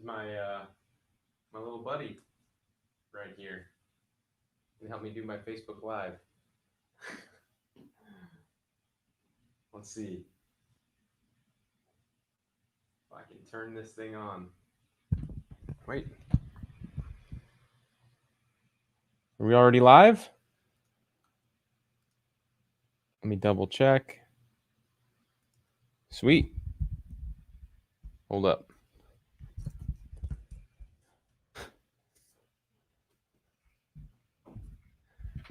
is my my little buddy right here. He helped me do my Facebook Live. Let's see if I can turn this thing on. Wait. Are we already live? Let me double check. Sweet. Hold up.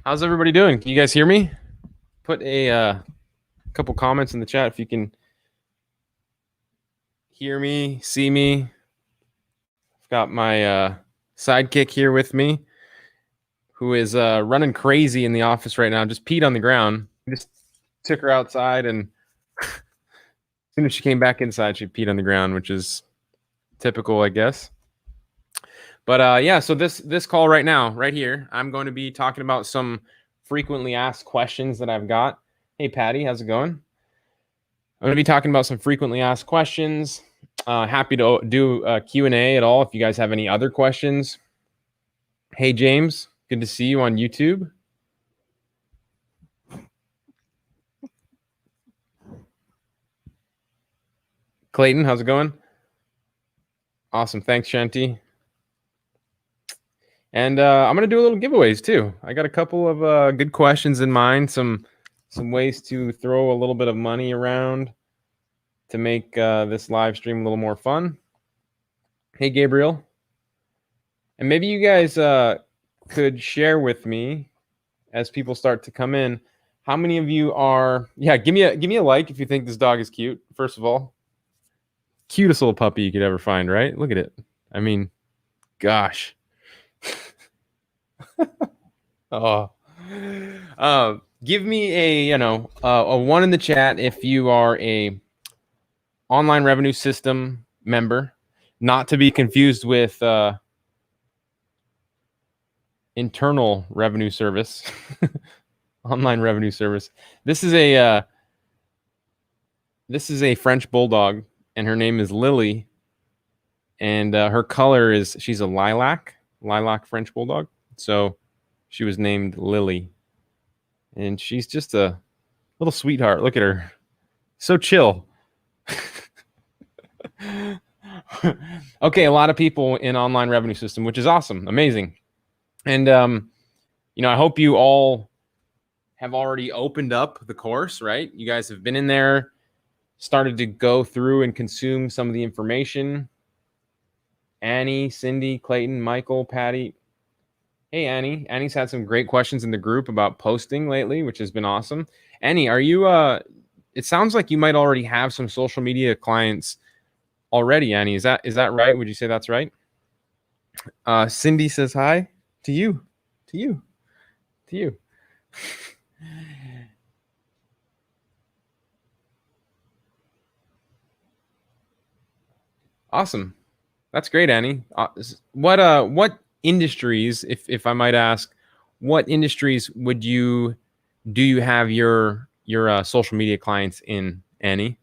How's everybody doing? Can you guys hear me? Put a couple comments in the chat if you can hear me, see me. I've got my sidekick here with me, who is running crazy in the office right now. Just peed on the ground. We just took her outside, and as soon as she came back inside, she peed on the ground, which is typical, I guess. But yeah, so this call right now, right here, I'm going to be talking about some frequently asked questions that I've got. Hey, Patty, how's it going? I'm going to be talking about some frequently asked questions. Happy to do a Q&A at all if you guys have any other questions. Hey, James, good to see you on YouTube. Clayton, how's it going? Awesome. Thanks, Shanti. And I'm going to do a little giveaways too. I got a couple of good questions in mind, some ways to throw a little bit of money around to make this live stream a little more fun. Hey, Gabriel. And maybe you guys could share with me as people start to come in, how many of you are, yeah, give me a like if you think this dog is cute, first of all. Cutest little puppy you could ever find, right? Look at it. I mean, gosh. Oh, give me a one in the chat if you are a online revenue system member, not to be confused with internal revenue service, online revenue service. This is a French bulldog, and her name is Lily, and her color is, she's a lilac French bulldog. So she was named Lily, and she's just a little sweetheart. Look at her, so chill. Okay, a lot of people in online revenue system, which is awesome, amazing. And I hope you all have already opened up the course, right? You guys have been in there, started to go through and consume some of the information. Annie, Cindy, Clayton, Michael, Patty. Hey, Annie. Annie's had some great questions in the group about posting lately, which has been awesome. Annie, are you, it sounds like you might already have some social media clients already, Annie. Is that right? Would you say that's right? Cindy says hi to you. Awesome. That's great, Annie. What industries, if I might ask, what industries do you have your social media clients in, Annie?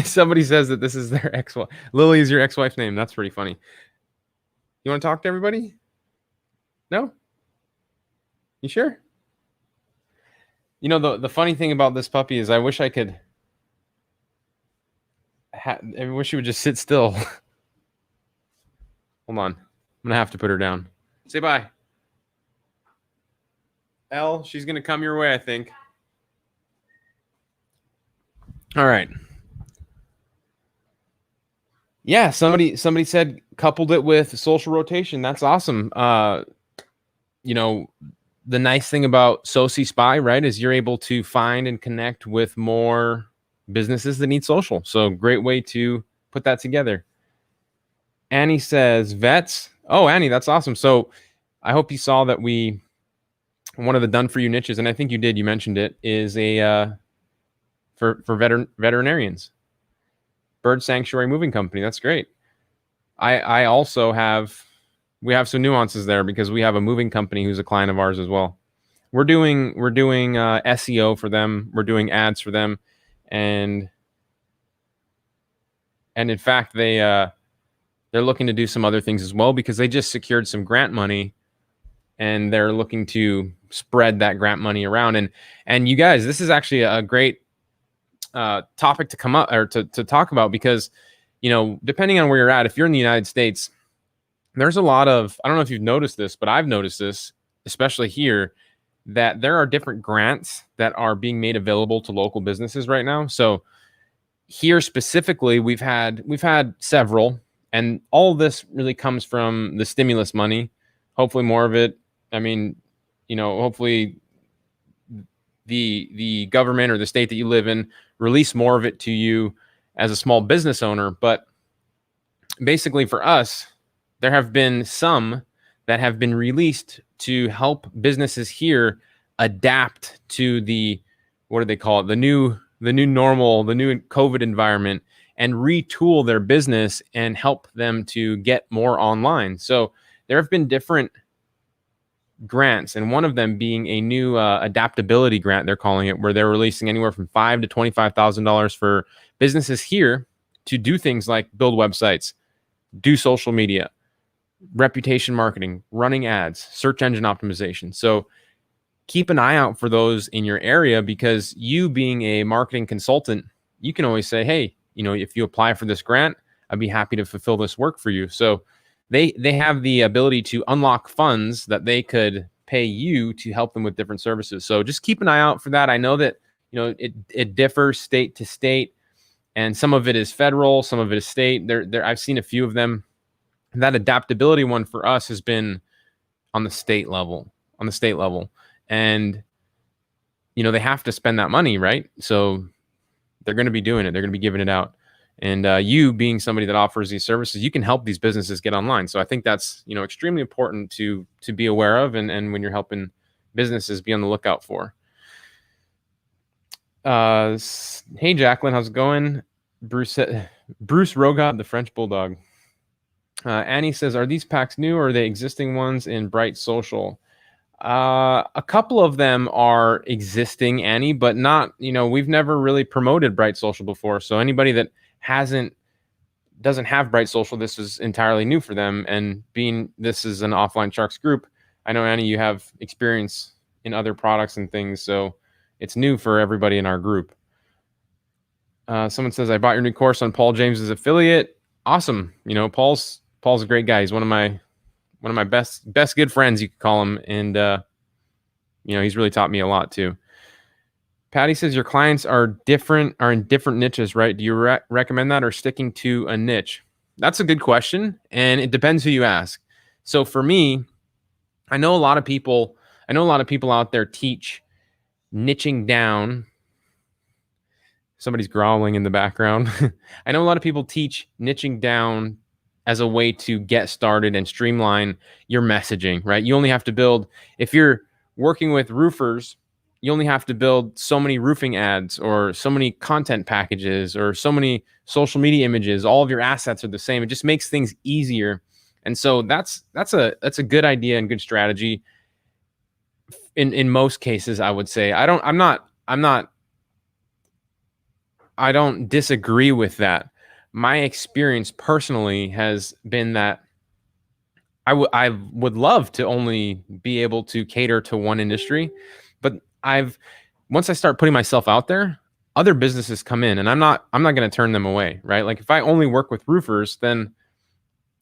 Somebody says that this is their ex-wife. Lily is your ex-wife's name. That's pretty funny. You want to talk to everybody? No? You sure? The funny thing about this puppy is I wish I could. I wish she would just sit still. Hold on. I'm going to have to put her down. Say bye. Elle, she's going to come your way, I think. All right. Yeah, somebody said coupled it with social rotation. That's awesome. The nice thing about Soci Spy, right, is you're able to find and connect with more businesses that need social. So great way to put that together. Annie says vets. Oh, Annie, that's awesome. So I hope you saw that one of the done for you niches, and I think you did, you mentioned it, is a for veterinarians. Bird Sanctuary Moving Company. That's great. I also we have some nuances there because we have a moving company who's a client of ours as well. We're doing SEO for them. We're doing ads for them, and in fact, they're looking to do some other things as well, because they just secured some grant money, and they're looking to spread that grant money around. And you guys, this is actually a great topic to come up, or to talk about, because, depending on where you're at, if you're in the United States, there's a lot of, I don't know if you've noticed this, but I've noticed this, especially here, that there are different grants that are being made available to local businesses right now. So here specifically, we've had several, and all of this really comes from the stimulus money. Hopefully more of it. I mean, hopefully the government or the state that you live in release more of it to you as a small business owner. But basically for us, there have been some that have been released to help businesses here adapt to the, what do they call it? The new normal, the new COVID environment, and retool their business and help them to get more online. So there have been different grants, and one of them being a new adaptability grant, they're calling it, where they're releasing anywhere from $5,000 to $25,000 for businesses here to do things like build websites, do social media, reputation marketing, running ads, search engine optimization. So keep an eye out for those in your area, because you, being a marketing consultant, you can always say, hey, if you apply for this grant, I'd be happy to fulfill this work for you. So they have the ability to unlock funds that they could pay you to help them with different services. So just keep an eye out for that. I know that it differs state to state, and some of it is federal, some of it is state. I've seen a few of them. That adaptability one for us has been on the state level, and they have to spend that money, right? So they're going to be doing it. They're going to be giving it out. And you, being somebody that offers these services, you can help these businesses get online. So I think that's extremely important to be aware of, and when you're helping businesses, be on the lookout for. Hey Jacqueline, how's it going? Bruce Rogat, the French Bulldog. Annie says, are these packs new, or are they existing ones in Bright Social? A couple of them are existing, Annie, but not, we've never really promoted Bright Social before. So anybody that doesn't have Bright Social, this is entirely new for them. And being this is an Offline Sharks group, I know, Annie, you have experience in other products and things, so it's new for everybody in our group. Someone says, I bought your new course on Paul James's affiliate. Awesome. Paul's a great guy. He's one of my best good friends, you could call him. And, he's really taught me a lot too. Patty says, your clients are in different niches, right? Do you recommend that, or sticking to a niche? That's a good question. And it depends who you ask. So for me, I know a lot of people out there teach niching down. Somebody's growling in the background. I know a lot of people teach niching down as a way to get started and streamline your messaging, right? You only have to build, if you're working with roofers, you only have to build so many roofing ads, or so many content packages, or so many social media images. All of your assets are the same. It just makes things easier. And so that's a good idea and good strategy in most cases, I would say. I don't disagree with that. My experience personally has been that I would love to only be able to cater to one industry, but once I start putting myself out there, other businesses come in, and I'm not going to turn them away, right? Like if I only work with roofers, then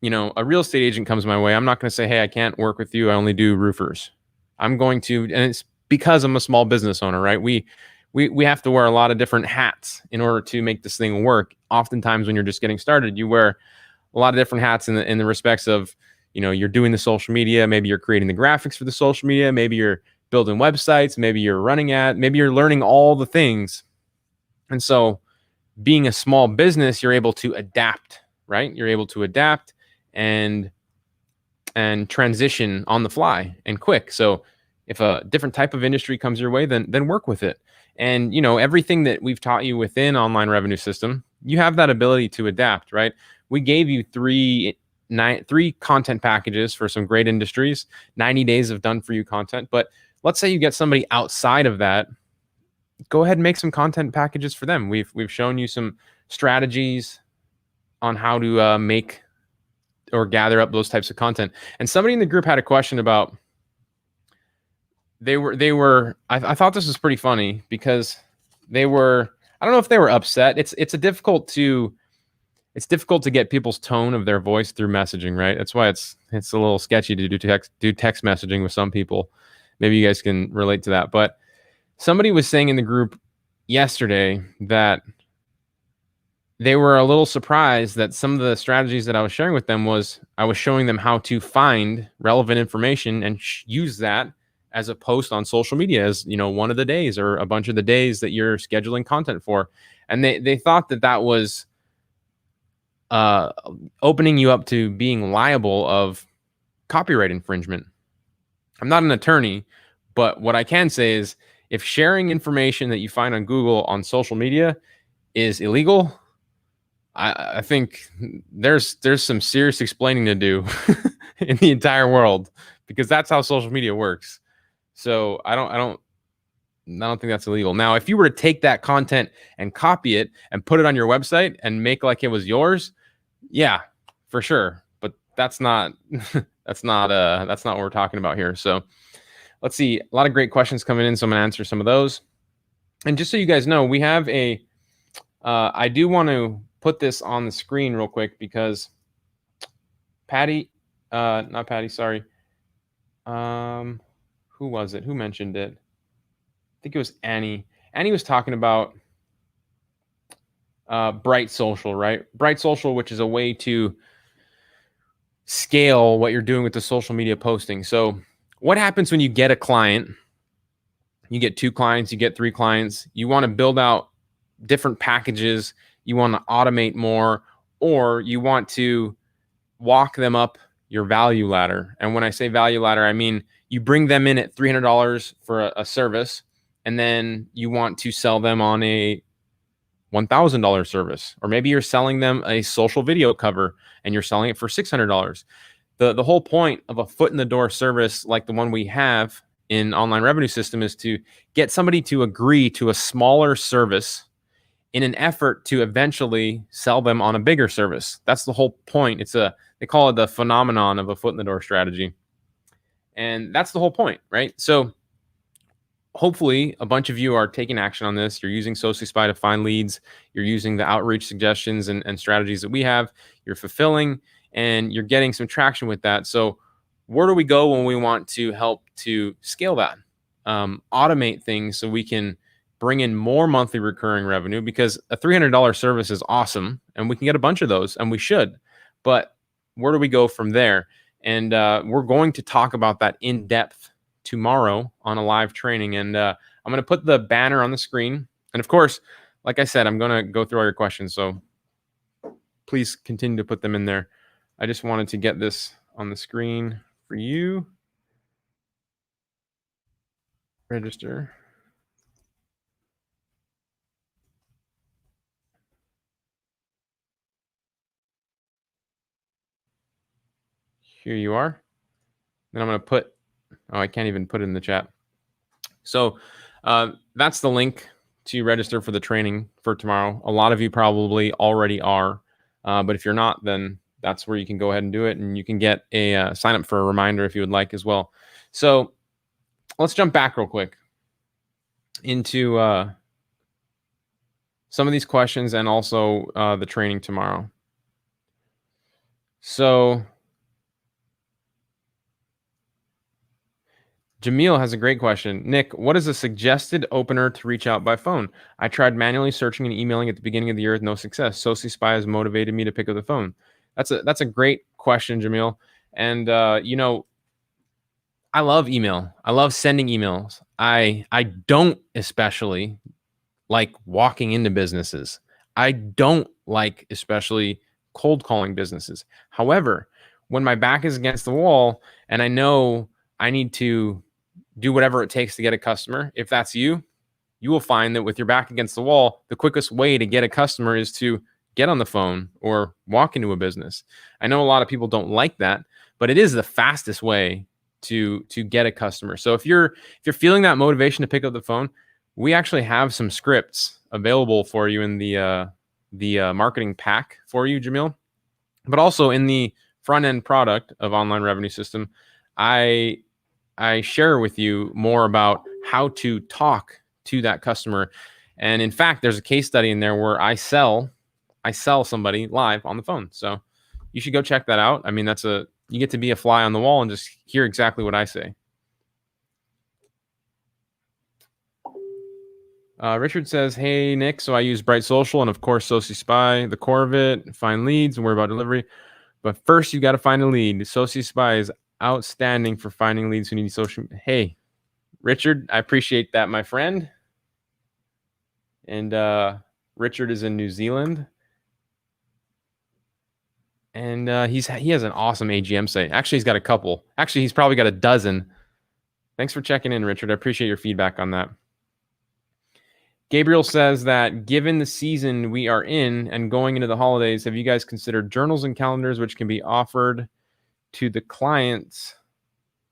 a real estate agent comes my way. I'm not going to say, hey, I can't work with you, I only do roofers. I'm going to, and it's because I'm a small business owner, right? We have to wear a lot of different hats in order to make this thing work. Oftentimes when you're just getting started, you wear a lot of different hats in the respects of, you're doing the social media, maybe you're creating the graphics for the social media, maybe you're building websites, maybe you're running maybe you're learning all the things. And so being a small business, you're able to adapt, right? You're able to adapt and transition on the fly and quick. So if a different type of industry comes your way, then work with it. And everything that we've taught you within Online Revenue System, you have that ability to adapt, right? We gave you three content packages for some great industries, 90 days of done for you content. But let's say you get somebody outside of that, go ahead and make some content packages for them. We've shown you some strategies on how to make or gather up those types of content. And somebody in the group had a question about I thought this was pretty funny because I don't know if they were upset. It's difficult to get people's tone of their voice through messaging, right? That's why it's a little sketchy to do text messaging with some people. Maybe you guys can relate to that. But somebody was saying in the group yesterday that they were a little surprised that some of the strategies that I was sharing with them was I was showing them how to find relevant information and use that as a post on social media as, one of the days or a bunch of the days that you're scheduling content for. And they thought that was opening you up to being liable of copyright infringement. I'm not an attorney, but what I can say is if sharing information that you find on Google on social media is illegal, I think there's some serious explaining to do in the entire world, because that's how social media works. So I don't think that's illegal. Now, if you were to take that content and copy it and put it on your website and make like it was yours, yeah, for sure. But that's not that's not what we're talking about here. So let's see. A lot of great questions coming in, so I'm gonna answer some of those. And just so you guys know, we have I do want to put this on the screen real quick because not Patty, sorry. Who was it? Who mentioned it? I think it was Annie. Annie was talking about Bright Social, right? Bright Social, which is a way to scale what you're doing with the social media posting. So what happens when you get a client? You get 2 clients, you get 3 clients. You want to build out different packages. You want to automate more, or you want to walk them up your value ladder. And when I say value ladder, I mean you bring them in at $300 for a service, and then you want to sell them on a $1,000 service. Or maybe you're selling them a social video cover and you're selling it for $600. The whole point of a foot in the door service like the one we have in Online Revenue System is to get somebody to agree to a smaller service in an effort to eventually sell them on a bigger service. That's the whole point. They call it the phenomenon of a foot in the door strategy. And that's the whole point, right? So hopefully a bunch of you are taking action on this. You're using SociSpy to find leads. You're using the outreach suggestions and strategies that we have. You're fulfilling and you're getting some traction with that. So where do we go when we want to help to scale that? Automate things so we can bring in more monthly recurring revenue, because a $300 service is awesome and we can get a bunch of those, and we should. But where do we go from there? And we're going to talk about that in depth tomorrow on a live training. And I'm going to put the banner on the screen. And of course, like I said, I'm going to go through all your questions. So please continue to put them in there. I just wanted to get this on the screen for you. Register. Here you are. Then I'm going to put, I can't even put it in the chat. So that's the link to register for the training for tomorrow. A lot of you probably already are, but if you're not, then that's where you can go ahead and do it. And you can get a sign up for a reminder if you would like as well. So let's jump back real quick into some of these questions and also the training tomorrow. So Jamil has a great question. Nick, what is a suggested opener to reach out by phone? I tried manually searching and emailing at the beginning of the year with no success. SociSpy has motivated me to pick up the phone. That's a great question, Jamil. And I love email. I love sending emails. I don't especially like walking into businesses. I don't like especially cold calling businesses. However, when my back is against the wall and I know I need to do whatever it takes to get a customer, if that's you, you will find that with your back against the wall, the quickest way to get a customer is to get on the phone or walk into a business. I know a lot of people don't like that, but it is the fastest way to get a customer. So if you're feeling that motivation to pick up the phone, we actually have some scripts available for you in the the marketing pack for you, Jamil. But also in the front end product of Online Revenue System, I share with you more about how to talk to that customer. And in fact, there's a case study in there where I sell somebody live on the phone. So you should go check that out. I mean, you get to be a fly on the wall and just hear exactly what I say. Richard says, hey, Nick, so I use Bright Social and, of course, SociSpy, the core of it, find leads and worry about delivery. But first, you got to find a lead. SociSpy is outstanding for finding leads who need social. Hey, Richard, I appreciate that, my friend. And Richard is in New Zealand. And he has an awesome AGM site. Actually, he's got a couple. Actually, he's probably got a dozen. Thanks for checking in, Richard. I appreciate your feedback on that. Gabriel says that given the season we are in and going into the holidays, have you guys considered journals and calendars which can be offered to the clients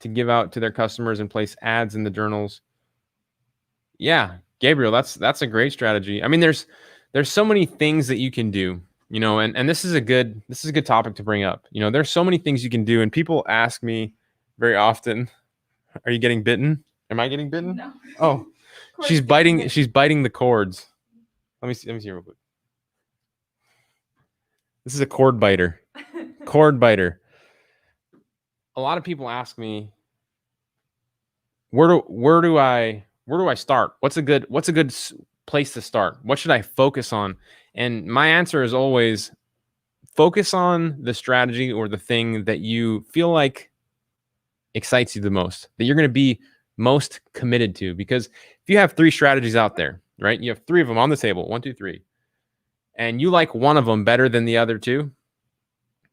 to give out to their customers and place ads in the journals? Yeah, Gabriel, that's a great strategy. I mean, there's so many things that you can do, you know, and this is a good topic to bring up. You know, there's so many things you can do, and people ask me very often, are you getting bitten? Am I getting bitten? No. Oh. She's biting the cords. Let me see real quick. This is a cord biter. Cord biter. A lot of people ask me, where do I start? What's a good place to start? What should I focus on? And my answer is always focus on the strategy or the thing that you feel like excites you the most, that you're going to be most committed to. Because if you have 3 strategies out there, right? You have 3 of them on the table, 1, 2, 3, and you like one of them better than the other 2,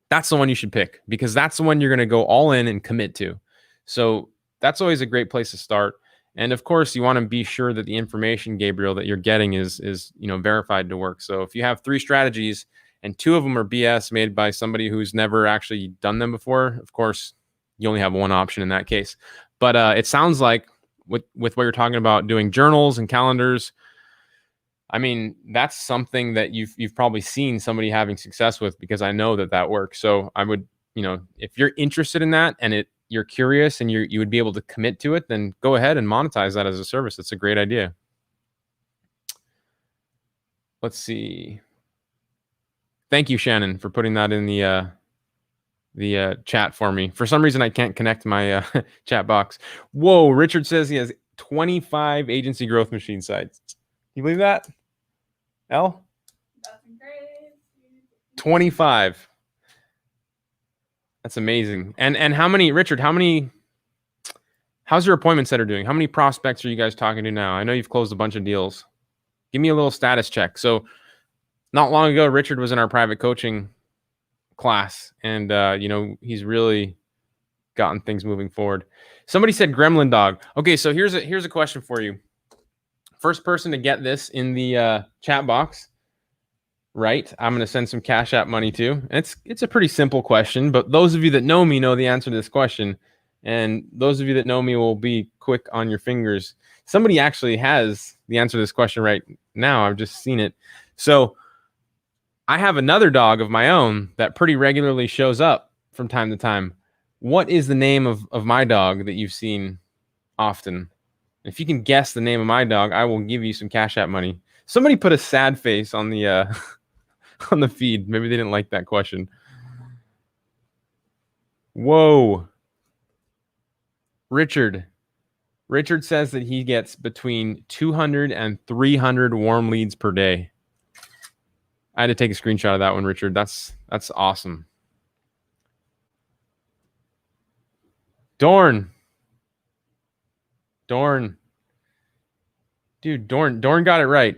that's the one you should pick, because that's the one you're going to go all in and commit to. So that's always a great place to start. And of course, you want to be sure that the information, Gabriel, that you're getting is verified to work. So if you have 3 strategies and 2 of them are BS made by somebody who's never actually done them before, of course, you only have one option in that case. But it sounds like with what you're talking about, doing journals and calendars, I mean, that's something that you've probably seen somebody having success with, because I know that works. So I would, if you're interested in that and you're curious and you would be able to commit to it, then go ahead and monetize that as a service. That's a great idea. Let's see. Thank you, Shannon, for putting that in the chat for me. For some reason, I can't connect my chat box. Whoa, Richard says he has 25 agency growth machine sites. Can you believe that? L? That's great. 25. That's amazing. And how many, Richard, how's your appointment setter doing? How many prospects are you guys talking to now? I know you've closed a bunch of deals. Give me a little status check. So not long ago, Richard was in our private coaching class, and he's really gotten things moving forward. Somebody said gremlin dog. Okay, so here's a question for you. First person to get this in the chat box, right? I'm going to send some Cash App money to. And it's a pretty simple question, but those of you that know me know the answer to this question, and those of you that know me will be quick on your fingers. Somebody actually has the answer to this question right now. I've just seen it. So I have another dog of my own that pretty regularly shows up from time to time. What is the name of my dog that you've seen often? If you can guess the name of my dog, I will give you some Cash App money. Somebody put a sad face on the on the feed. Maybe they didn't like that question. Whoa. Richard says that he gets between 200 and 300 warm leads per day. I had to take a screenshot of that one, Richard. That's awesome. Dorn. Dude, Dorn got it right.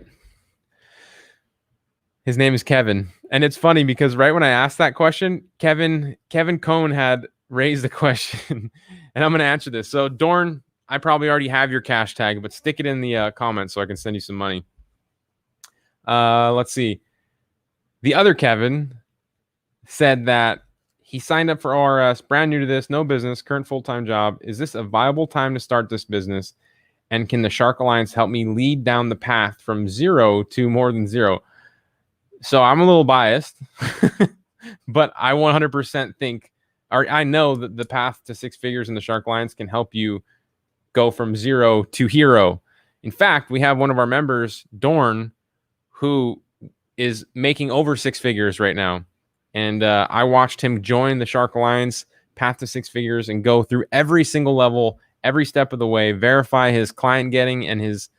His name is Kevin. And it's funny because right when I asked that question, Kevin Cohn had raised the question. And I'm going to answer this. So Dorn, I probably already have your cash tag, but stick it in the comments so I can send you some money. Let's see. The other Kevin said that he signed up for ORS, brand new to this, no business, current full-time job. Is this a viable time to start this business? And can the Shark Alliance help me lead down the path from 0 to more than 0? So I'm a little biased, but I 100% think, or I know that the path to six figures in the Shark Alliance can help you go from zero to hero. In fact, we have one of our members, Dorn, who is making over six figures right now. And I watched him join the Shark Alliance path to six figures and go through every single level, every step of the way, verify his client getting and his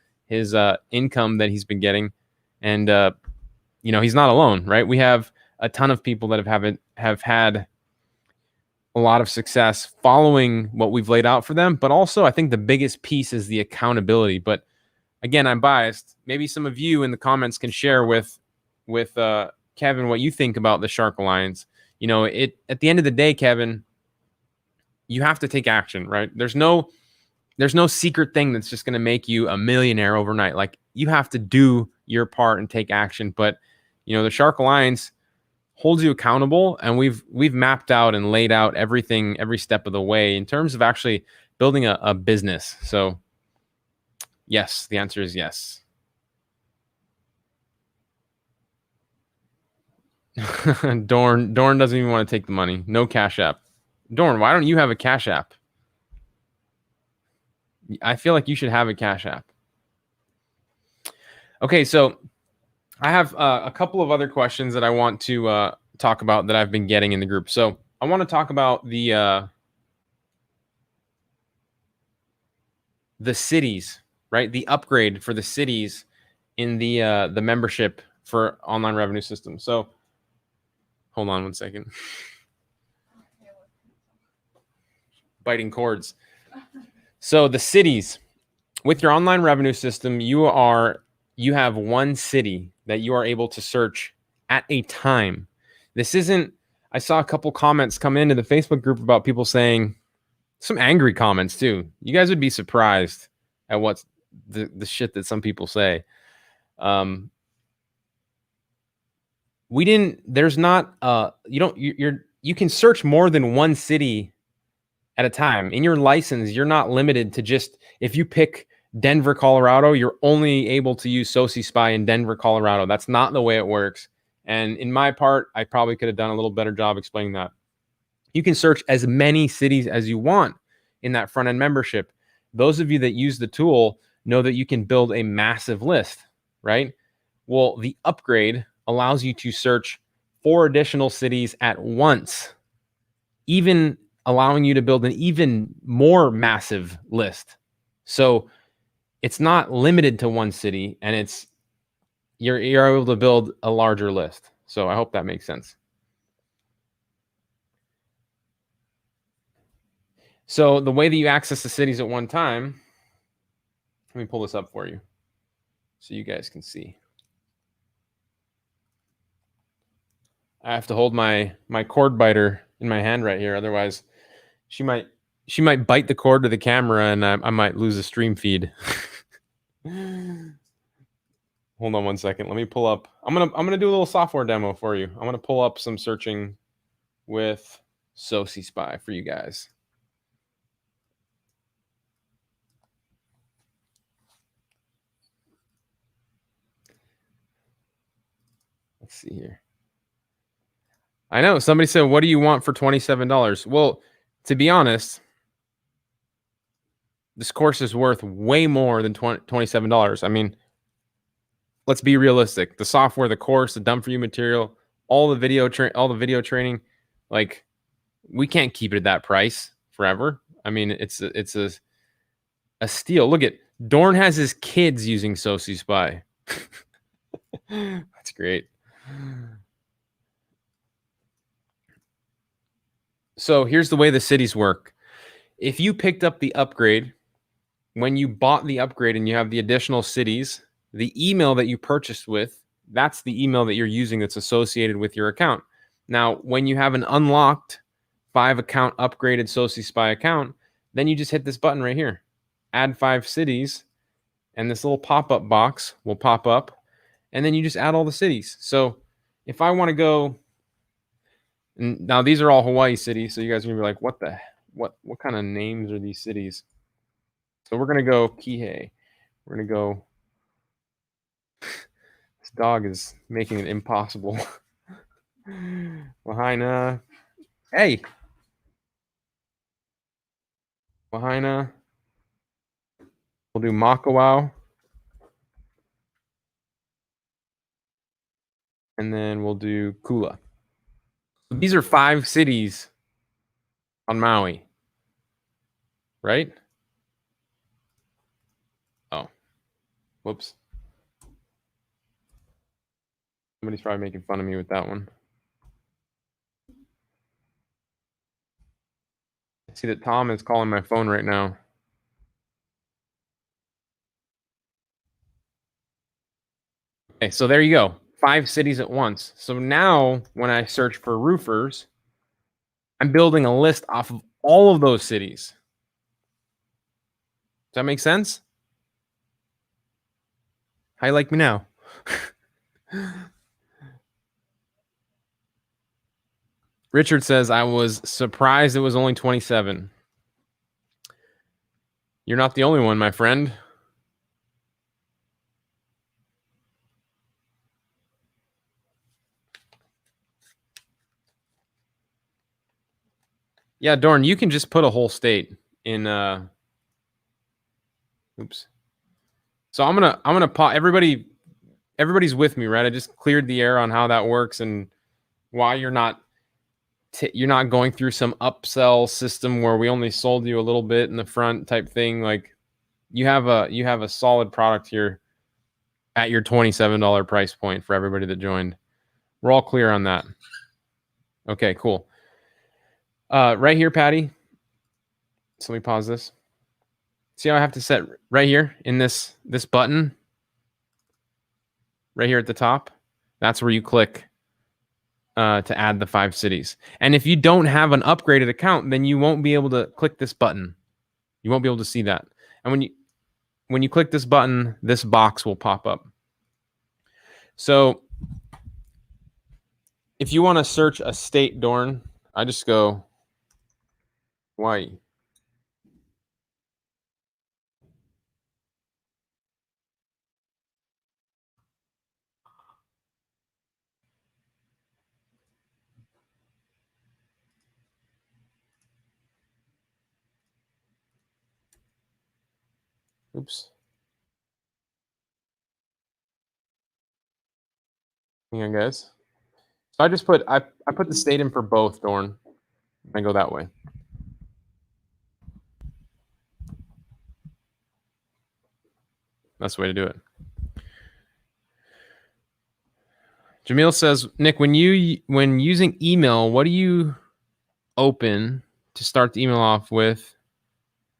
income that he's been getting. And he's not alone, right? We have a ton of people that have had a lot of success following what we've laid out for them. But also, I think the biggest piece is the accountability. But again, I'm biased. Maybe some of you in the comments can share with Kevin what you think about the Shark Alliance. At the end of the day, Kevin, you have to take action, right? There's no secret thing that's just going to make you a millionaire overnight. Like, you have to do your part and take action. But the Shark Alliance holds you accountable, and we've mapped out and laid out everything every step of the way in terms of actually building a business. So yes, the answer is yes. Dorn doesn't even want to take the money. No Cash App. Dorn, why don't you have a Cash App? I feel like you should have a Cash App. Okay, so I have a couple of other questions that I want to talk about that I've been getting in the group. So I want to talk about the cities, right? The upgrade for the cities in the membership for Online Revenue System. So hold on one second. Biting cords. So the cities with your Online Revenue System, you have one city that you are able to search at a time. This isn't, I saw a couple comments come into the Facebook group about people saying, some angry comments too. You guys would be surprised at what the shit that some people say. You can search more than one city at a time. In your license, you're not limited to just, if you pick Denver, Colorado, you're only able to use SociSpy in Denver, Colorado. That's not the way it works. And in my part, I probably could have done a little better job explaining that. You can search as many cities as you want in that front end membership. Those of you that use the tool know that you can build a massive list, right? Well, the upgrade allows you to search 4 additional cities at once, even allowing you to build an even more massive list. So it's not limited to one city, and you're able to build a larger list. So I hope that makes sense. So the way that you access the cities at one time, let me pull this up for you so you guys can see. I have to hold my cord biter in my hand right here. Otherwise, she might bite the cord to the camera, and I might lose a stream feed. Hold on one second. Let me pull up. I'm gonna do a little software demo for you. I'm gonna pull up some searching with SociSpy for you guys. Let's see here. I know somebody said, "What do you want for $27?" Well, to be honest, this course is worth way more than $27. I mean, let's be realistic. The software, the course, the done for you material, all the video training, like, we can't keep it at that price forever. I mean, it's a steal. Look at Dorn has his kids using SociSpy. That's great. So here's the way the cities work. If you picked up the upgrade, when you bought the upgrade and you have the additional cities, the email that you purchased with, that's the email that you're using that's associated with your account. Now, when you have an unlocked 5-account upgraded SociSpy account, then you just hit this button right here, add 5 cities, and this little pop-up box will pop up, and then you just add all the cities. So if I want to go, and now these are all Hawaii cities, so you guys are gonna be like, what kind of names are these cities? So we're gonna go Kihei. We're gonna go. dog is making it impossible. Lahaina. Hey. Lahaina. We'll do Makawao. And then we'll do Kula. These are 5 cities on Maui. Right? Oh. Whoops. Somebody's probably making fun of me with that one. I see that Tom is calling my phone right now. Okay, so there you go. 5 cities at once. So now when I search for roofers, I'm building a list off of all of those cities. Does that make sense? How you like me now? Richard says, I was surprised it was only 27. You're not the only one, my friend. Yeah, Dorn, you can just put a whole state in oops. So I'm gonna pause. Everybody's with me, right? I just cleared the air on how that works and why you're not going through some upsell system where we only sold you a little bit in the front type thing. Like you have a solid product here at your $27 price point for everybody that joined. We're all clear on that. Okay, cool. Right here, Patty. So let me pause this. See how I have to set right here in this button right here at the top? That's where you click to add the 5 cities. And if you don't have an upgraded account, then you won't be able to click this button. You won't be able to see that. And when you click this button, this box will pop up. So if you want to search a state, Dorn, I just go Hawaii. Oops. Hang on, guys. So I just put I put the state in for both, Dorn. I go that way. That's the way to do it. Jamil says, Nick, when using email, what do you open to start the email off with,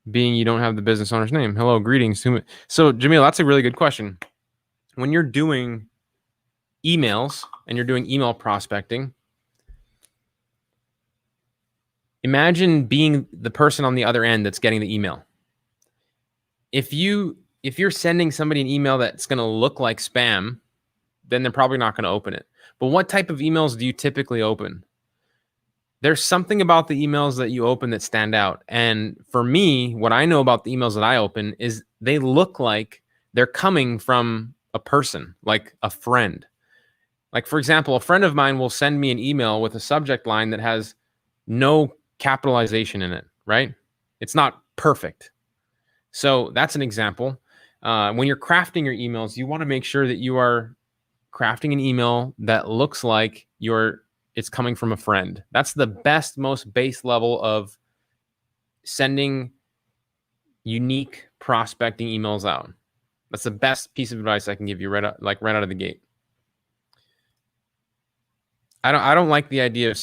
being you don't have the business owner's name? Hello, greetings. So Jamil, that's a really good question. When you're doing emails and you're doing email prospecting, imagine being the person on the other end that's getting the email. If you're sending somebody an email that's going to look like spam, then they're probably not going to open it. But what type of emails do you typically open? There's something about the emails that you open that stand out. And for me, what I know about the emails that I open is they look like they're coming from a person, like a friend. Like, for example, a friend of mine will send me an email with a subject line that has no capitalization in it, right? It's not perfect. So that's an example. When you're crafting your emails, you want to make sure that you are crafting an email that looks like it's coming from a friend. That's the best, most base level of sending unique prospecting emails out. That's the best piece of advice I can give you right out of the gate. I don't like the idea of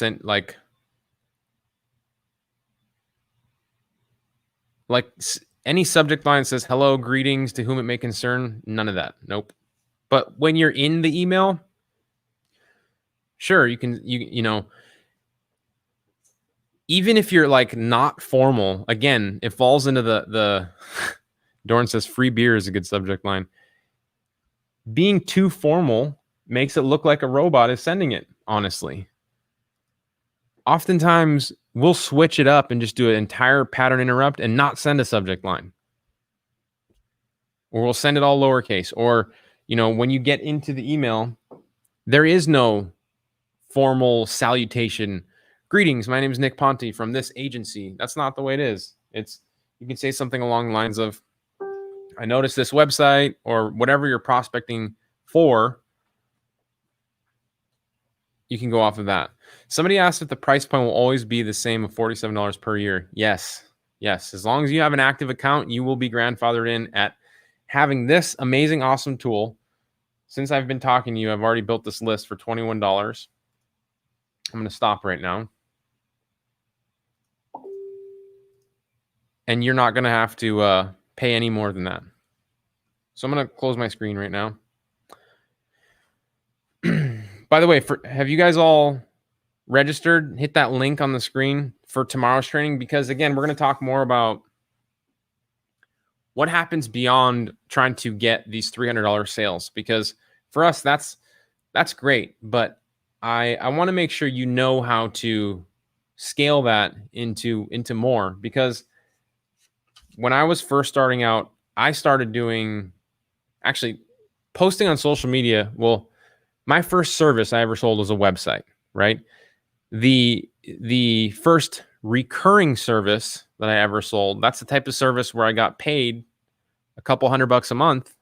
any subject line says hello, greetings, to whom it may concern. None of that. Nope. But when you're in the email, sure, you know, even if you're like not formal, again, it falls into the Dorn says free beer is a good subject line. Being too formal makes it look like a robot is sending it, honestly. Oftentimes we'll switch it up and just do an entire pattern interrupt and not send a subject line. Or we'll send it all lowercase, or when you get into the email, there is no formal salutation. Greetings, my name is Nick Ponte from this agency. That's not the way it is. You can say something along the lines of, I noticed this website, or whatever you're prospecting for. You can go off of that. Somebody asked if the price point will always be the same of $47 per year. Yes. As long as you have an active account, you will be grandfathered in at having this amazing, awesome tool. Since I've been talking to you, I've already built this list for $21. I'm going to stop right now. And you're not going to have to pay any more than that. So I'm going to close my screen right now. By the way, have you guys all registered? Hit that link on the screen for tomorrow's training, because again, we're going to talk more about what happens beyond trying to get these $300 sales, because for us, that's great. But I want to make sure you know how to scale that into more, because when I was first starting out, I started doing actually posting on social media. Well, my first service I ever sold was a website, right? The first recurring service that I ever sold, that's the type of service where I got paid a couple $100 a month,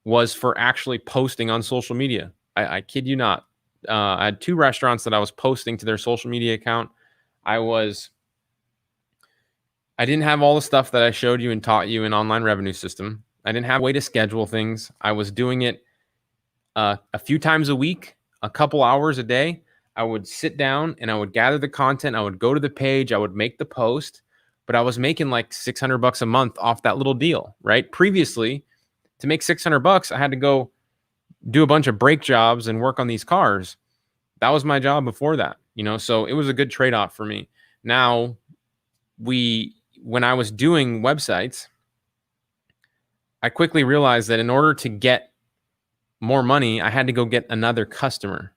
was for actually posting on social media. I kid you not. I had 2 restaurants that I was posting to their social media account. I didn't have all the stuff that I showed you and taught you in Online Revenue System. I didn't have a way to schedule things. I was doing it a few times a week, a couple hours a day. I would sit down and I would gather the content. I would go to the page. I would make the post, but I was making like $600 a month off that little deal, right? Previously, to make $600, I had to go do a bunch of brake jobs and work on these cars. That was my job before that, so it was a good trade-off for me. Now, when I was doing websites, I quickly realized that in order to get more money, I had to go get another customer.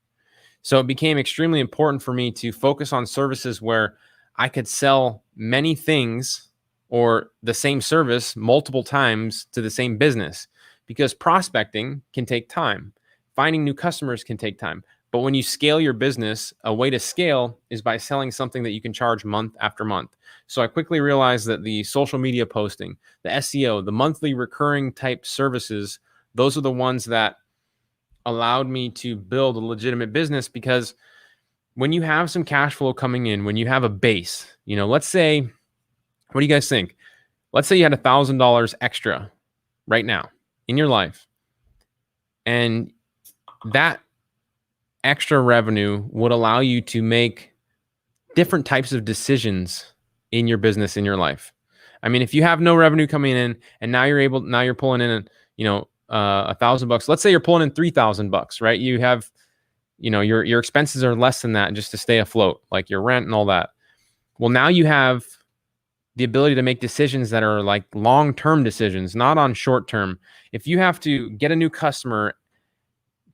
So it became extremely important for me to focus on services where I could sell many things or the same service multiple times to the same business, because prospecting can take time. Finding new customers can take time. But when you scale your business, a way to scale is by selling something that you can charge month after month. So I quickly realized that the social media posting, the SEO, the monthly recurring type services, those are the ones that allowed me to build a legitimate business. Because when you have some cash flow coming in, when you have a base, let's say, what do you guys think? Let's say you had $1,000 extra right now in your life, and that extra revenue would allow you to make different types of decisions in your business, in your life. I mean, if you have no revenue coming in and now you're pulling in, $1,000. Let's say you're pulling in $3,000, right? You have, your expenses are less than that just to stay afloat, like your rent and all that. Well, now you have the ability to make decisions that are like long-term decisions, not on short-term. If you have to get a new customer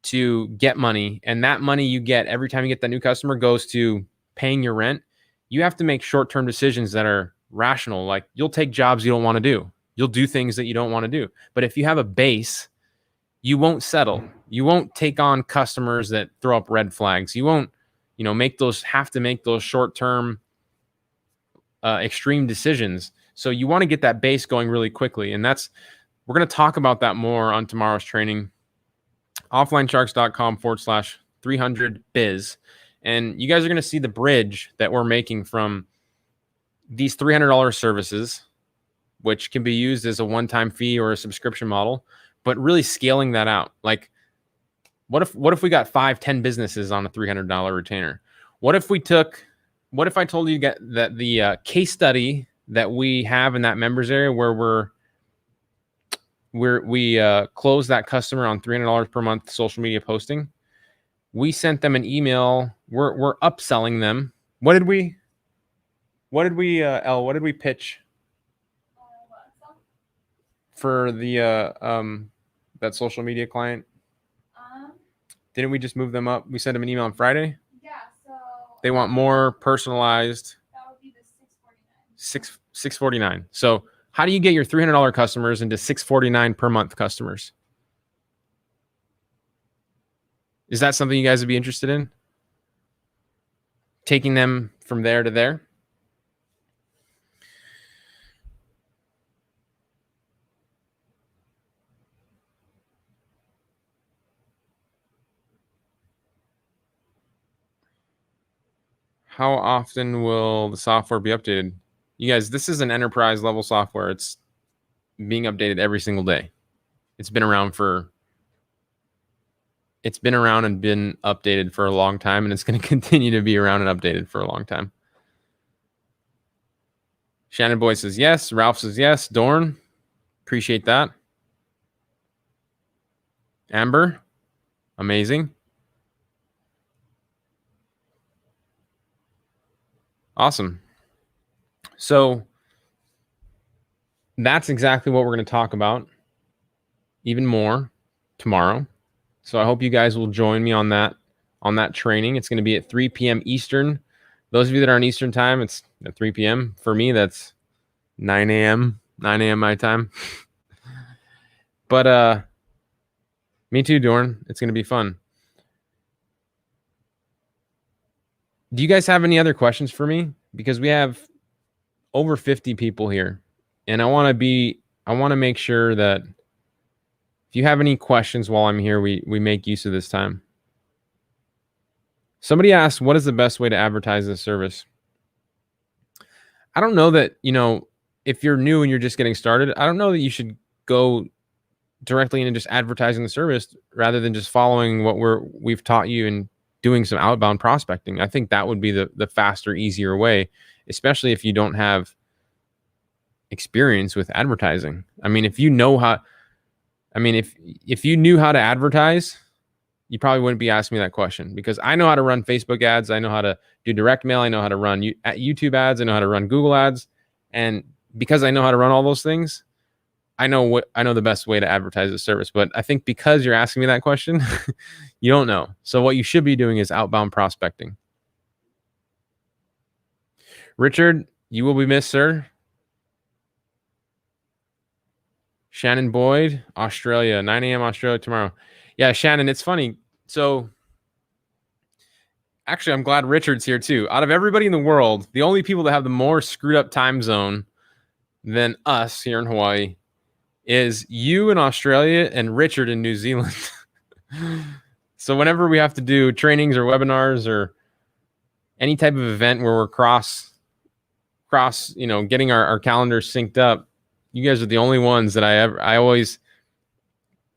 to get money, and that money you get every time you get that new customer goes to paying your rent, you have to make short-term decisions that are rational. Like, you'll take jobs you don't want to do. You'll do things that you don't want to do. But if you have a base, you won't settle. You won't take on customers that throw up red flags. You won't, have to make those short-term extreme decisions. So you want to get that base going really quickly. And we're going to talk about that more on tomorrow's training. offlinesharks.com/300biz. And you guys are going to see the bridge that we're making from these $300 services, which can be used as a one-time fee or a subscription model, but really scaling that out. Like, what if we got 5-10 businesses on a $300 retainer? What if I told you that the case study that we have in that members area, where we close that customer on $300 per month social media posting, we sent them an email. We're upselling them. What did we pitch for the that social media client? Didn't we just move them up? We sent them an email on Friday. Yeah. So they want more personalized. That would be the $649. So how do you get your $300 customers into $649 per month customers? Is that something you guys would be interested in? Taking them from there to there? How often will the software be updated? You guys, this is an enterprise level software. It's being updated every single day. It's been around and been updated for a long time, and it's going to continue to be around and updated for a long time. Shannon Boy says yes. Ralph says yes. Dorn, appreciate that. Amber, amazing. Awesome. So that's exactly what we're going to talk about even more tomorrow. So I hope you guys will join me on that training. It's going to be at 3 p.m. Eastern. Those of you that are on Eastern time, it's at 3 p.m. For me, that's 9 a.m. my time. But me too, Dorn. It's going to be fun. Do you guys have any other questions for me? Because we have over 50 people here, and I want to make sure that if you have any questions while I'm here, we make use of this time. Somebody asked, what is the best way to advertise this service? I don't know that, if you're new and you're just getting started, I don't know that you should go directly into just advertising the service rather than just following what we've taught you and doing some outbound prospecting. I think that would be the faster, easier way, especially if you don't have experience with advertising. I mean, if you know how, if you knew how to advertise, you probably wouldn't be asking me that question, because I know how to run Facebook ads. I know how to do direct mail. I know how to run YouTube ads. I know how to run Google ads. And because I know how to run all those things, I know the best way to advertise the service. But I think because you're asking me that question, you don't know. So what you should be doing is outbound prospecting. Richard, you will be missed, sir. Shannon Boyd, Australia, 9 a.m. Australia tomorrow. Yeah, Shannon, it's funny. So actually, I'm glad Richard's here too. Out of everybody in the world, the only people that have the more screwed up time zone than us here in Hawaii is you in Australia and Richard in New Zealand. So whenever we have to do trainings or webinars or any type of event where we're cross, getting our calendars synced up, you guys are the only ones that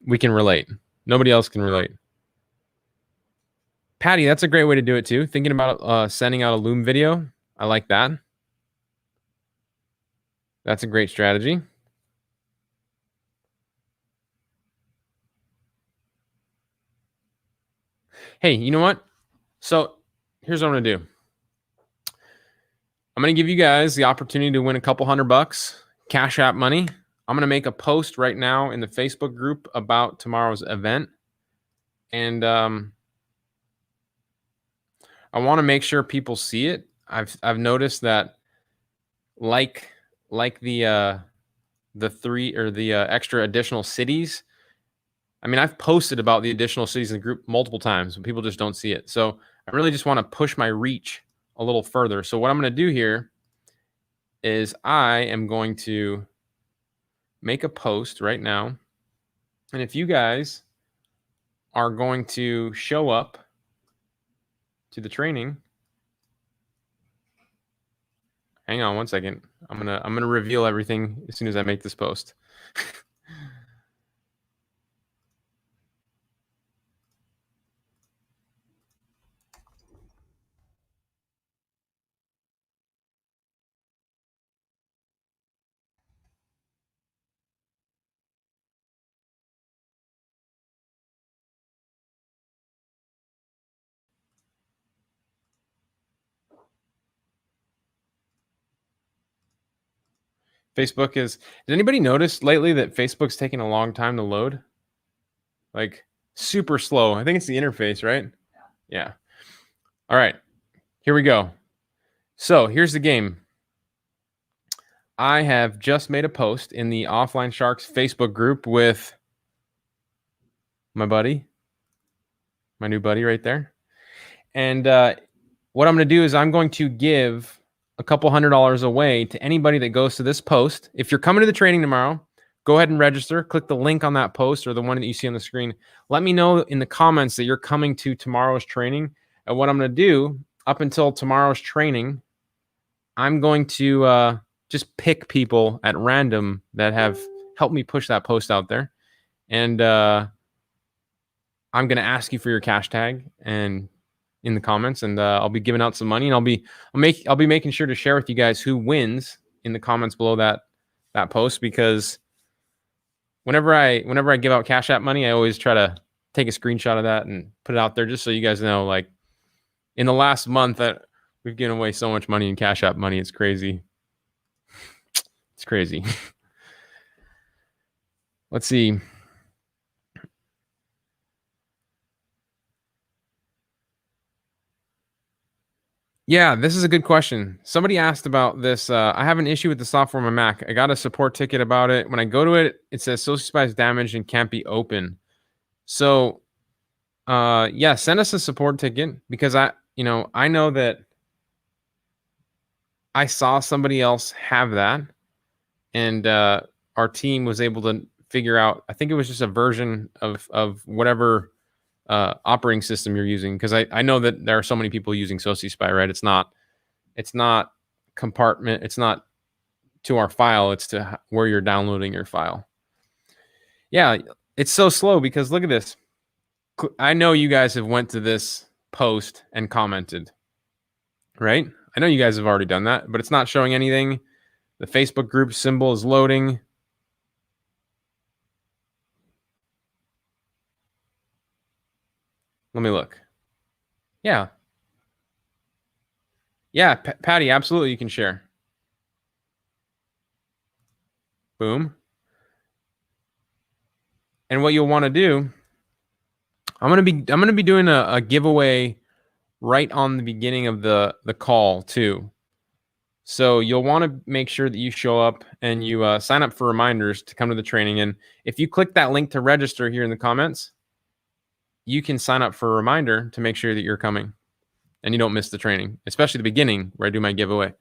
we can relate. Nobody else can relate. Patty, that's a great way to do it too. Thinking about sending out a Loom video. I like that. That's a great strategy. Hey, you know what? So here's what I'm going to do. I'm going to give you guys the opportunity to win a couple $100 Cash App money. I'm going to make a post right now in the Facebook group about tomorrow's event. And I want to make sure people see it. I've noticed that like the extra additional cities. I mean, I've posted about the additional cities in the group multiple times, but people just don't see it. So I really just want to push my reach a little further. So what I'm going to do here is I am going to make a post right now. And if you guys are going to show up to the training, hang on one second. I'm gonna reveal everything as soon as I make this post. Did anybody notice lately that Facebook's taking a long time to load? Like super slow. I think it's the interface, right? Yeah. All right, here we go. So here's the game. I have just made a post in the Offline Sharks Facebook group with my buddy my new buddy right there. And what I'm going to do is I'm going to give a couple $100 away to anybody that goes to this post. If you're coming to the training tomorrow, go ahead and register. Click the link on that post or the one that you see on the screen. Let me know in the comments that you're coming to tomorrow's training. And what I'm going to do up until tomorrow's training, I'm going to just pick people at random that have helped me push that post out there. And I'm going to ask you for your cash tag and in the comments, and I'll be giving out some money, and I'll be making sure to share with you guys who wins in the comments below that post, because whenever I give out Cash App money, I always try to take a screenshot of that and put it out there just so you guys know, like, in the last month that we've given away so much money in Cash App money. It's crazy. It's crazy. Let's see. Yeah, this is a good question. Somebody asked about this. I have an issue with the software on my Mac. I got a support ticket about it. When I go to it, it says SocioSpy is damaged and can't be open. So, yeah, send us a support ticket, because I know that I saw somebody else have that, and our team was able to figure out. I think it was just a version of whatever operating system you're using, because I know that there are so many people using SocioSpy, right? It's not compartment. It's not to our file. It's to where you're downloading your file. Yeah, it's so slow because look at this. I know you guys have went to this post and commented, right? I know you guys have already done that, but it's not showing anything. The Facebook group symbol is loading. Let me look. Yeah. Yeah, Patty, absolutely, you can share. Boom. And what you'll want to do, I'm gonna be doing a giveaway right on the beginning of the call too. So you'll want to make sure that you show up and you sign up for reminders to come to the training. And if you click that link to register here in the comments, you can sign up for a reminder to make sure that you're coming and you don't miss the training, especially the beginning where I do my giveaway.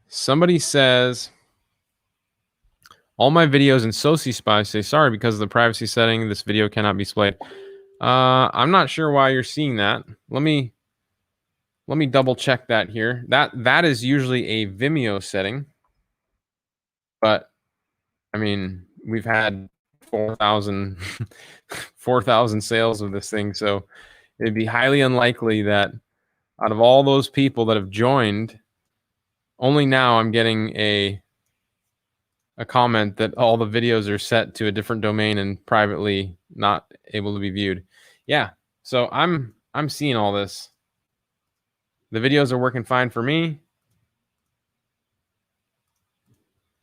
Somebody says, all my videos in SocioSpy say sorry because of the privacy setting. This video cannot be displayed. I'm not sure why you're seeing that. Let me double check that here. That is usually a Vimeo setting, but I mean, we've had 4,000 sales of this thing, so it'd be highly unlikely that out of all those people that have joined, only now I'm getting a comment that all the videos are set to a different domain and privately not able to be viewed. Yeah, so I'm seeing all this. The videos are working fine for me.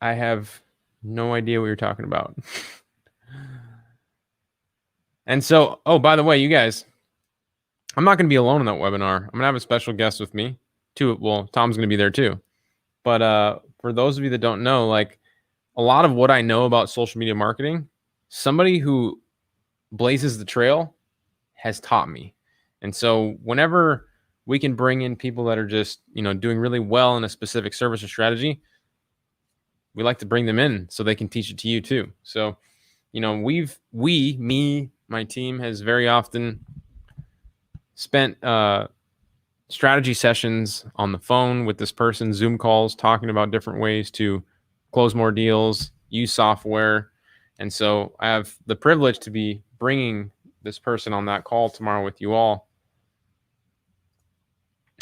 I have no idea what you're talking about. And so, oh, by the way, you guys, I'm not going to be alone in that webinar. I'm going to have a special guest with me too. Well, Tom's going to be there too. But for those of you that don't know, like, a lot of what I know about social media marketing, somebody who blazes the trail has taught me. And so whenever we can bring in people that are just, doing really well in a specific service or strategy, we like to bring them in so they can teach it to you too. So, my team has very often spent strategy sessions on the phone with this person, Zoom calls, talking about different ways to close more deals, use software. And so I have the privilege to be bringing this person on that call tomorrow with you all.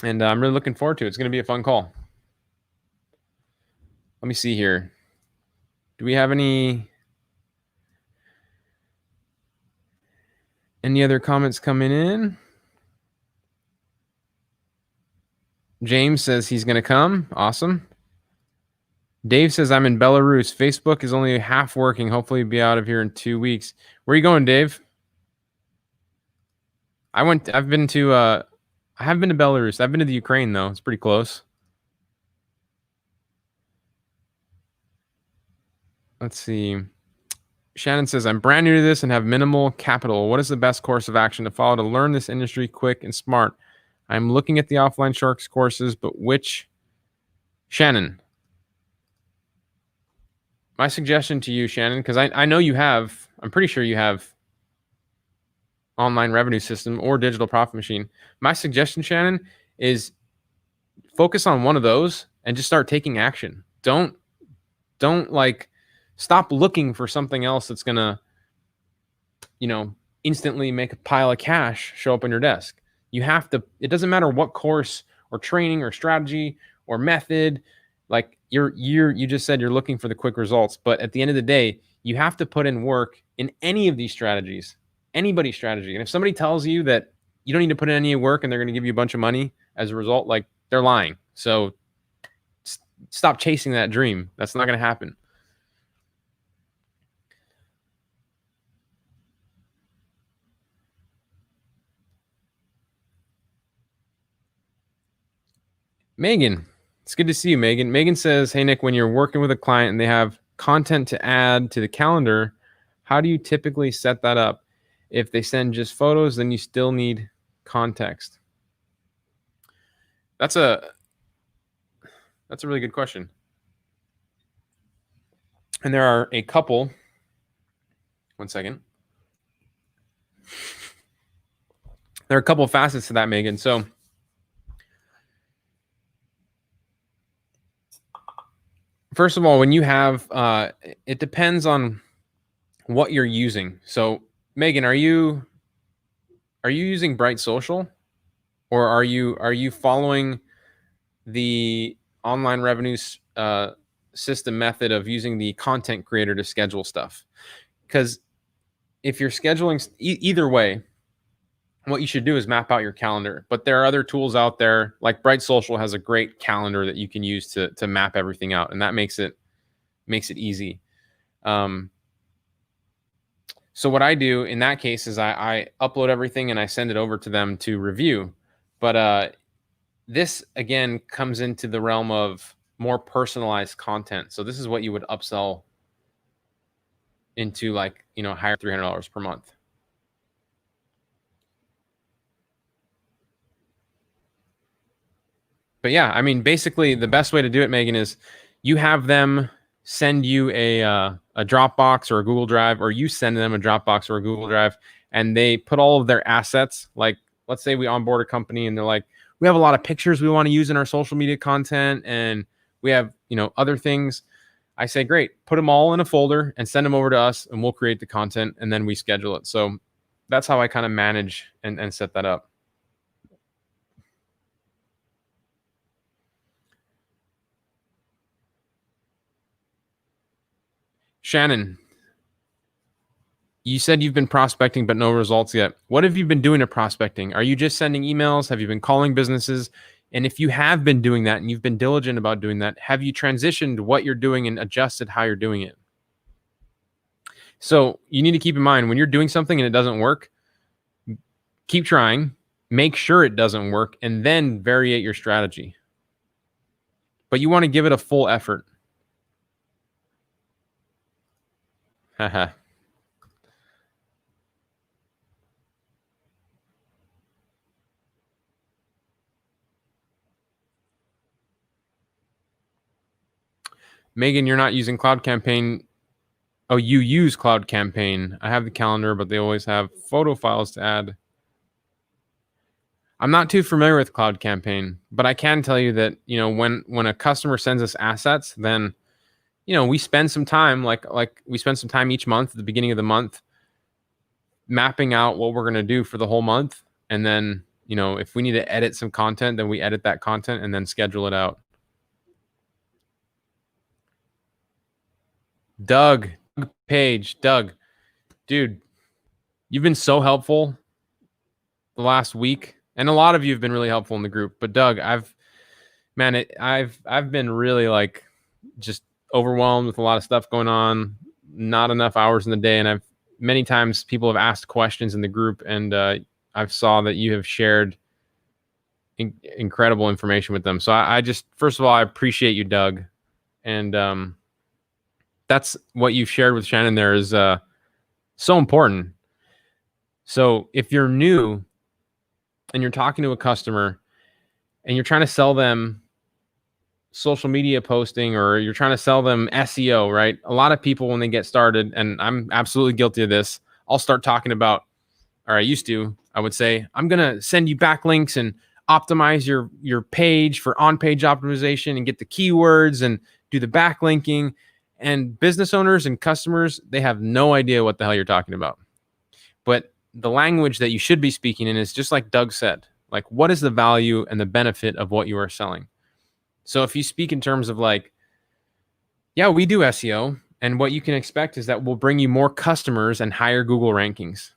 And I'm really looking forward to it. It's going to be a fun call. Let me see here. Do we have any other comments coming in? James says he's going to come. Awesome. Dave says, I'm in Belarus. Facebook is only half working. Hopefully be out of here in 2 weeks. Where are you going, Dave? I haven't been to Belarus. I've been to the Ukraine though. It's pretty close. let's see. Shannon says, I'm brand new to this and have minimal capital. What is the best course of action to follow to learn this industry quick and smart? I'm looking at the offline sharks courses, but which? Shannon, my suggestion to you, Shannon, because I know you have, I'm pretty sure you have online revenue system or digital profit machine. My suggestion, Shannon, is focus on one of those and just start taking action. Don't like stop looking for something else that's gonna, instantly make a pile of cash show up on your desk. You have to, it doesn't matter what course or training or strategy or method, like you just said you're looking for the quick results, but at the end of the day, you have to put in work in any of these strategies, anybody's strategy. And if somebody tells you that you don't need to put in any work and they're going to give you a bunch of money as a result, like they're lying. So stop chasing that dream. That's not going to happen. Megan, it's good to see you, Megan. Megan says, hey, Nick, when you're working with a client and they have content to add to the calendar, how do you typically set that up? If they send just photos, then you still need context. That's a really good question. And there are a couple. One second. There are a couple of facets to that, Megan. So first of all, when you have, it depends on what you're using. So Megan, are you using Bright Social, or are you following the online revenues system method of using the content creator to schedule stuff? Because if you're scheduling either way, what you should do is map out your calendar. But there are other tools out there, like Bright Social has a great calendar that you can use to map everything out, and that makes it easy. So what I do in that case is I upload everything and I send it over to them to review. But this again comes into the realm of more personalized content. So this is what you would upsell into, like, higher $300 per month. But yeah, I mean, basically the best way to do it, Megan, is you have them send you a Dropbox or a Google Drive, or you send them a Dropbox or a Google Drive, and they put all of their assets. Like, let's say we onboard a company and they're like, we have a lot of pictures we want to use in our social media content, and we have, other things. I say, great, put them all in a folder and send them over to us, and we'll create the content, and then we schedule it. So that's how I kind of manage and set that up. Shannon, you said you've been prospecting, but no results yet. What have you been doing to prospecting? Are you just sending emails? Have you been calling businesses? And if you have been doing that and you've been diligent about doing that, have you transitioned what you're doing and adjusted how you're doing it? So you need to keep in mind, when you're doing something and it doesn't work, keep trying, make sure it doesn't work, and then variate your strategy. But you want to give it a full effort. Haha. Megan, you're not using Cloud Campaign. Oh, you use Cloud Campaign. I have the calendar, but they always have photo files to add. I'm not too familiar with Cloud Campaign, but I can tell you that, when a customer sends us assets, then, we spend some time, like we spend some time each month at the beginning of the month mapping out what we're going to do for the whole month. And then, if we need to edit some content, then we edit that content and then schedule it out. Doug Page, Doug, dude, you've been so helpful the last week, and a lot of you have been really helpful in the group. But Doug, I've been really, like, just overwhelmed with a lot of stuff going on, not enough hours in the day, and many times people have asked questions in the group, and I've saw that you have shared incredible information with them. So I just, first of all, I appreciate you, Doug, and that's what you've shared with Shannon there is so important. So if you're new and you're talking to a customer and you're trying to sell them social media posting, or you're trying to sell them SEO, right? A lot of people, when they get started, and I'm absolutely guilty of this, I'll start talking about, or I would say, I'm going to send you backlinks and optimize your page for on-page optimization and get the keywords and do the backlinking. And business owners and customers, they have no idea what the hell you're talking about. But the language that you should be speaking in is just like Doug said, like, what is the value and the benefit of what you are selling? So if you speak in terms of like, yeah, we do SEO, and what you can expect is that we'll bring you more customers and higher Google rankings,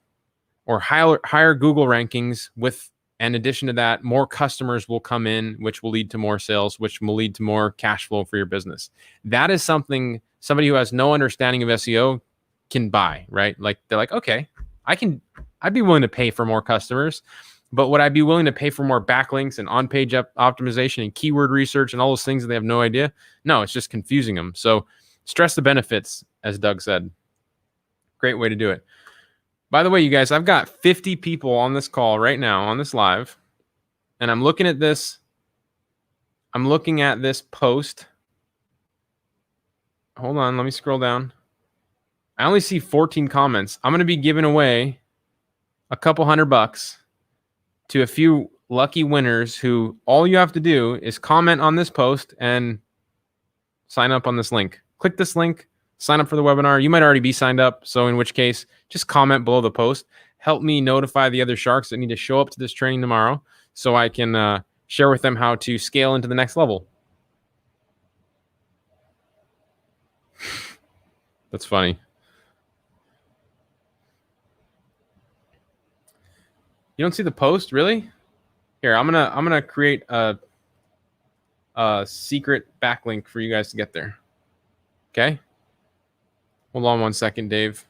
or higher Google rankings with, in addition to that, more customers will come in, which will lead to more sales, which will lead to more cash flow for your business. That is something somebody who has no understanding of SEO can buy, right? Like, they're like, okay, I'd be willing to pay for more customers. But would I be willing to pay for more backlinks and on-page optimization and keyword research and all those things that they have no idea? No, it's just confusing them. So stress the benefits, as Doug said. Great way to do it. By the way, you guys, I've got 50 people on this call right now, on this live, and I'm looking at this. I'm looking at this post. Hold on, let me scroll down. I only see 14 comments. I'm going to be giving away a couple $100 to a few lucky winners who all you have to do is comment on this post and sign up on this link. Click this link, sign up for the webinar. You might already be signed up, so in which case, just comment below the post. Help me notify the other sharks that need to show up to this training tomorrow so I can share with them how to scale into the next level. That's funny. You don't see the post, really? Here, I'm gonna create a secret backlink for you guys to get there. Okay. Hold on one second, Dave.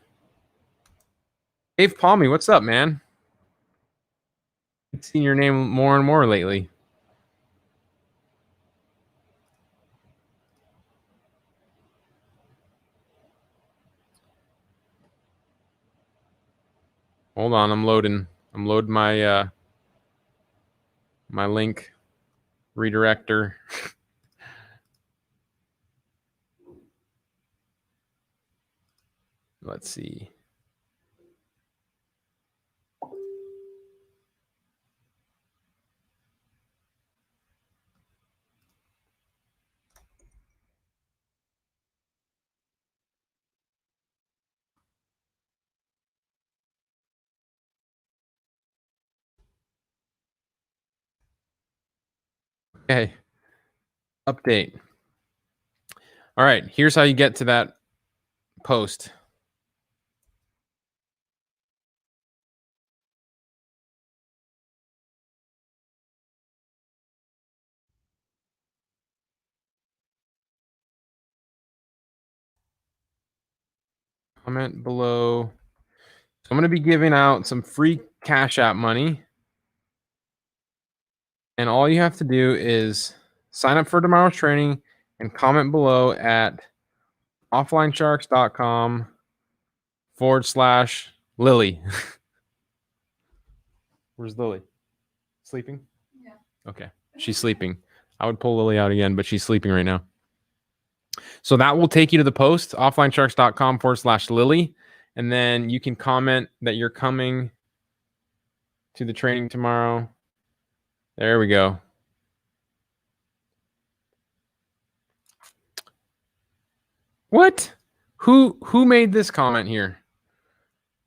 Dave Palmy, what's up, man? I've seen your name more and more lately. Hold on, I'm loading my my link redirector. Let's see. Okay. Update. All right, here's how you get to that post. Comment below. So I'm going to be giving out some free Cash App money. And all you have to do is sign up for tomorrow's training and comment below at offlinesharks.com/Lily. Where's Lily? Sleeping? Yeah. Okay. She's sleeping. I would pull Lily out again, but she's sleeping right now. So that will take you to the post, offlinesharks.com/Lily. And then you can comment that you're coming to the training tomorrow. There we go. What? Who made this comment here?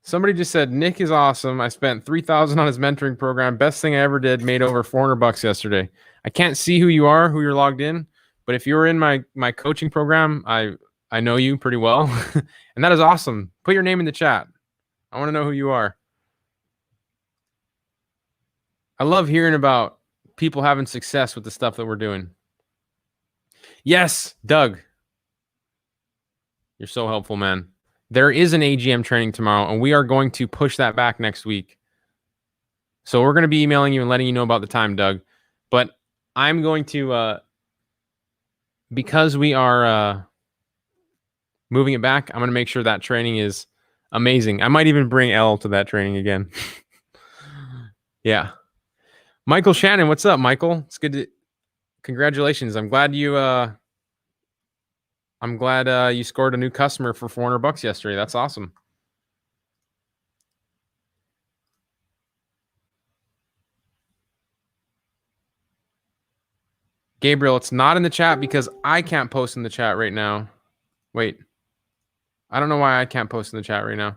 Somebody just said, Nick is awesome. I spent $3,000 on his mentoring program. Best thing I ever did. Made over $400 yesterday. I can't see who you are, who you're logged in, but if you're in my coaching program, I know you pretty well, and that is awesome. Put your name in the chat. I want to know who you are. I love hearing about people having success with the stuff that we're doing. Yes, Doug. You're so helpful, man. There is an AGM training tomorrow, and we are going to push that back next week. So we're going to be emailing you and letting you know about the time, Doug. But I'm going to, because we are moving it back. I'm going to make sure that training is amazing. I might even bring Elle to that training again. Yeah. Michael Shannon, what's up, Michael? It's good to congratulations. I'm glad you you scored a new customer for $400 yesterday. That's awesome. Gabriel, it's not in the chat because I can't post in the chat right now. Wait. I don't know why I can't post in the chat right now.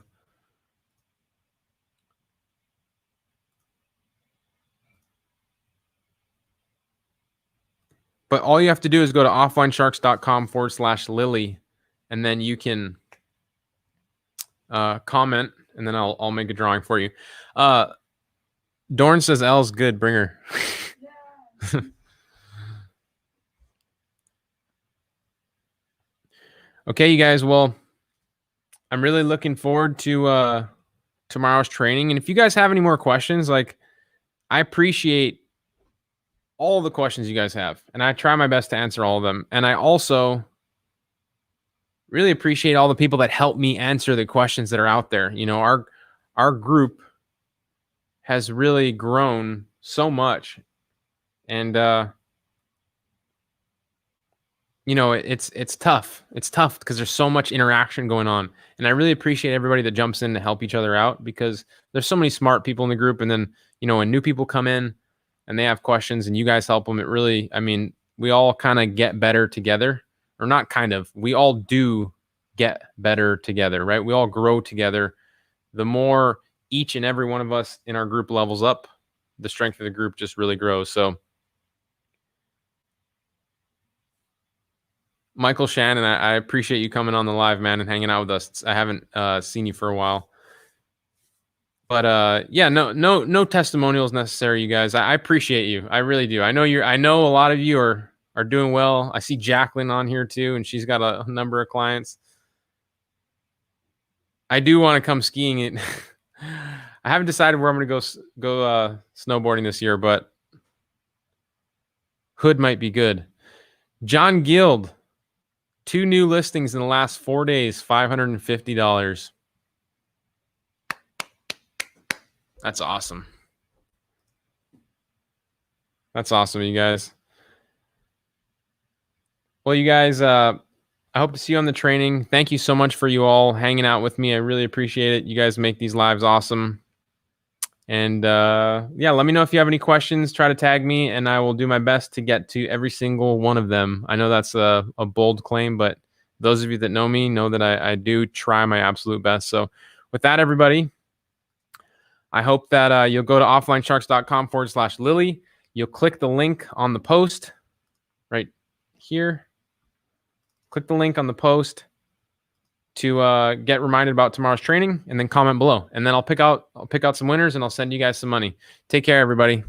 But all you have to do is go to offlinesharks.com/Lily, and then you can comment, and then I'll make a drawing for you. Dorn says L's good. Bring her. Yeah. Okay, you guys. Well, I'm really looking forward to tomorrow's training. And if you guys have any more questions, like, I appreciate all the questions you guys have, and I try my best to answer all of them. And I also really appreciate all the people that help me answer the questions that are out there. You know, our group has really grown so much, and you know, it's tough. It's tough because there's so much interaction going on, and I really appreciate everybody that jumps in to help each other out, because there's so many smart people in the group. And then, you know, when new people come in and they have questions and you guys help them, it really, I mean, we all kind of get better together, or not kind of, we all do get better together, right? We all grow together. The more each and every one of us in our group levels up, the strength of the group just really grows. So Michael Shannon, I appreciate you coming on the live, man, and hanging out with us. I haven't seen you for a while. But yeah, no testimonials necessary, you guys. I appreciate you. I really do. I know a lot of you are doing well. I see Jacqueline on here too, and she's got a number of clients. I do want to come skiing. It. I haven't decided where I'm going to go snowboarding this year, but Hood might be good. John Guild, 2 new listings in the last 4 days, $550. That's awesome. That's awesome, you guys. Well, you guys, I hope to see you on the training. Thank you so much for you all hanging out with me. I really appreciate it. You guys make these lives awesome. And yeah, let me know if you have any questions. Try to tag me, and I will do my best to get to every single one of them. I know that's a bold claim, but those of you that know me know that I do try my absolute best. So with that, everybody, I hope that you'll go to offlinesharks.com/Lily. You'll click the link on the post right here. Click the link on the post to get reminded about tomorrow's training, and then comment below. And then I'll pick out some winners, and I'll send you guys some money. Take care, everybody.